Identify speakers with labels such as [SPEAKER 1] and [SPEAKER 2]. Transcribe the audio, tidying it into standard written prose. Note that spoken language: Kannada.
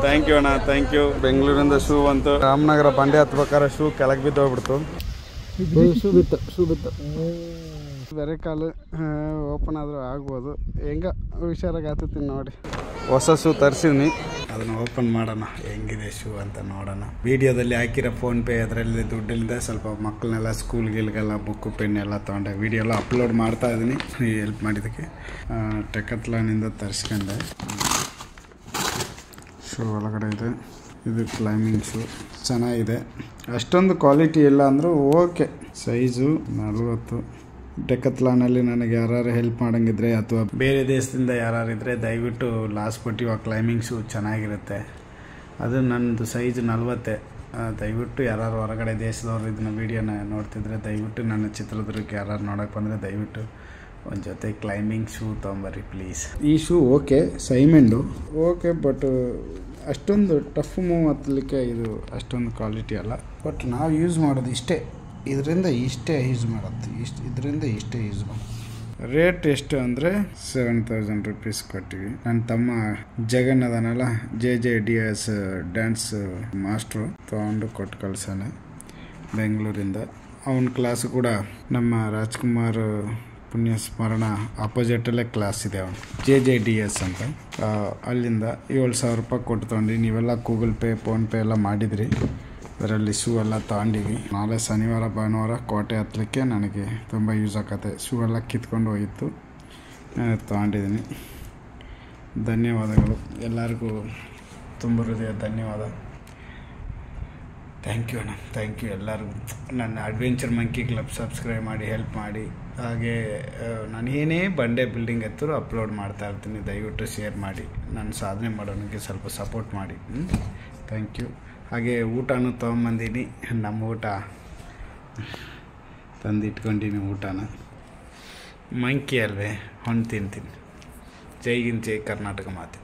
[SPEAKER 1] ಥ್ಯಾಂಕ್ ಯು ಅಣ್ಣ, ಥ್ಯಾಂಕ್ ಯು. ಬೆಂಗಳೂರಿಂದ ಶೂ ಅಂತು. ರಾಮನಗರ ಬಂಡೆ ಹತ್ಬೇಕಾದ್ರೆ ಶೂ ಕೆಳಗೆ ಬಿದ್ದೋಗ್ಬಿಡ್ತು. ಶೂ ಬಿತ್ತು ಬೇರೆ ಕಾಲು ಓಪನ್ ಆದರೂ ಆಗ್ಬೋದು. ಹೆಂಗ ಹುಷಾರಾಗಿ ಹತ್ತೀನಿ ನೋಡಿ. ಹೊಸ ಶೂ ತರಿಸಿದ್ನಿ, ಅದನ್ನು ಓಪನ್ ಮಾಡೋಣ ಹೆಂಗಿದೆ ಶೂ ಅಂತ ನೋಡೋಣ. ವಿಡಿಯೋದಲ್ಲಿ ಹಾಕಿರೋ ಫೋನ್ಪೇ ಅದರಲ್ಲಿ ದುಡ್ಡಿಲ್ಲದೆ ಸ್ವಲ್ಪ ಮಕ್ಕಳನ್ನೆಲ್ಲ ಸ್ಕೂಲ್ಗೆಲ್ಲ ಬುಕ್ಕು ಪೆನ್ ಎಲ್ಲ ತೊಗೊಂಡೆ. ವಿಡಿಯೋ ಎಲ್ಲ ಅಪ್ಲೋಡ್ ಮಾಡ್ತಾ ಇದ್ದೀನಿ ಹೆಲ್ಪ್ ಮಾಡಿದ್ದಕ್ಕೆ. ಡೆಕತ್ಲಾನಿಂದ ತರಿಸ್ಕೊಂಡೆ. ಶೂ ಒಳಗಡೆ ಇದೆ. ಇದು ಕ್ಲೈಂಬಿಂಗ್ ಶೂ ಚೆನ್ನಾಗಿದೆ. ಅಷ್ಟೊಂದು ಕ್ವಾಲಿಟಿ ಇಲ್ಲ ಅಂದರೂ ಓಕೆ. ಸೈಜು 40. ಡೆಕತ್ಲಾನಲ್ಲಿ ನನಗೆ ಯಾರು ಹೆಲ್ಪ್ ಮಾಡೋಂಗಿದ್ರೆ ಅಥವಾ ಬೇರೆ ದೇಶದಿಂದ ಯಾರಿದ್ರೆ ದಯವಿಟ್ಟು ಲಾಸ್ಪಟ್ಟಿವ ಕ್ಲೈಂಬಿಂಗ್ ಶೂ ಚೆನ್ನಾಗಿರುತ್ತೆ. ಅದು ನನ್ನದು ಸೈಜ್ 40. ದಯವಿಟ್ಟು ಯಾರು ಹೊರಗಡೆ ದೇಶದವ್ರು ಇದನ್ನ ವೀಡಿಯೋನ ನೋಡ್ತಿದ್ರೆ ದಯವಿಟ್ಟು ನನ್ನ ಚಿತ್ರದುರ್ಗಕ್ಕೆ ಯಾರು ನೋಡೋಕೆ ಬಂದರೆ ದಯವಿಟ್ಟು ಒಂದು ಜೊತೆ ಕ್ಲೈಂಬಿಂಗ್ ಶೂ ತೊಗೊಂಬರ್ರಿ ಪ್ಲೀಸ್. ಈ ಶೂ ಓಕೆ, ಸೈಮೆಂಡು ಓಕೆ, ಬಟ್ ಅಷ್ಟೊಂದು ಟಫ್ ಮೂವ್ ಹತ್ತಲಿಕ್ಕೆ ಇದು ಅಷ್ಟೊಂದು ಕ್ವಾಲಿಟಿ ಅಲ್ಲ. ಬಟ್ ನಾವು ಯೂಸ್ ಮಾಡೋದು ಇಷ್ಟೇ, ಇದರಿಂದ ಇಷ್ಟೇ ಯೂಸ್ ಮಾಡೋದು, ಇದರಿಂದ ಇಷ್ಟೇ ಯೂಸ್ ಮಾಡೋದು. ರೇಟ್ ಎಷ್ಟು ಅಂದರೆ 7000 ರೂಪೀಸ್ ಕೊಟ್ಟಿವಿ. ನನ್ನ ತಮ್ಮ ಜಗನ್ ಅದನಲ್ಲ, JJDS ಡ್ಯಾನ್ಸ್ ಮಾಸ್ಟ್ರು ತೊಗೊಂಡು ಕೊಟ್ಟು ಕಳ್ಸೋಣ ಬೆಂಗಳೂರಿಂದ. ಅವನ ಕ್ಲಾಸು ಕೂಡ ನಮ್ಮ ರಾಜ್ಕುಮಾರ್ ಪುಣ್ಯ ಸ್ಮರಣ ಅಪೋಸಿಟಲ್ಲೇ ಕ್ಲಾಸ್ ಇದೆ. ಅವನು JJDS ಅಂತ. ಅಲ್ಲಿಂದ 7000 ರೂಪಾಯಿ ಕೊಟ್ಟು ತೊಗೊಂಡು ನೀವೆಲ್ಲ ಗೂಗಲ್ ಪೇ ಫೋನ್ಪೇ ಎಲ್ಲ ಮಾಡಿದ್ರಿ. ಅದರಲ್ಲಿ ಶೂ ಎಲ್ಲ ತೊಗೊಂಡಿವಿ. ನಾಳೆ ಶನಿವಾರ ಭಾನುವಾರ ಕೋಟೆ ಹತ್ತಲಿಕ್ಕೆ ನನಗೆ ತುಂಬ ಯೂಸ್ ಆಗತ್ತೆ. ಶೂ ಎಲ್ಲ ಕಿತ್ಕೊಂಡು ಹೋಗಿತ್ತು, ತೊಗೊಂಡಿದ್ದೀನಿ. ಧನ್ಯವಾದಗಳು ಎಲ್ಲರಿಗೂ, ತುಂಬ ಹೃದಯ ಧನ್ಯವಾದ. ಥ್ಯಾಂಕ್ ಯು ಅಣ್ಣ, ಥ್ಯಾಂಕ್ ಯು ಎಲ್ಲರಿಗೂ. ನನ್ನ ಅಡ್ವೆಂಚರ್ ಮಂಕಿ ಕ್ಲಬ್ ಸಬ್ಸ್ಕ್ರೈಬ್ ಮಾಡಿ ಹೆಲ್ಪ್ ಮಾಡಿ. ಹಾಗೆ ನಾನು ಏನೇ ಬಂಡೆ ಬಿಲ್ಡಿಂಗ್ ಎತ್ತರೂ ಅಪ್ಲೋಡ್ ಮಾಡ್ತಾ ಇರ್ತೀನಿ. ದಯವಿಟ್ಟು ಶೇರ್ ಮಾಡಿ, ನನ್ನ ಸಾಧನೆ ಮಾಡೋನಿಗೆ ಸ್ವಲ್ಪ ಸಪೋರ್ಟ್ ಮಾಡಿ. Thank you. ಹಾಗೆ ಊಟನೂ ತೊಗೊಂಬಂದೀನಿ. ನಮ್ಮ ಊಟ ತಂದಿಟ್ಕೊಂಡಿನಿ. ಊಟನ ಮಂಕಿ ಅಲ್ವೇ, ಹೊಣ್ಣು ತಿಂತೀನಿ. ಜೈ ಹಿಂದ್, ಜೈ ಕರ್ನಾಟಕ ಮಾತೆ.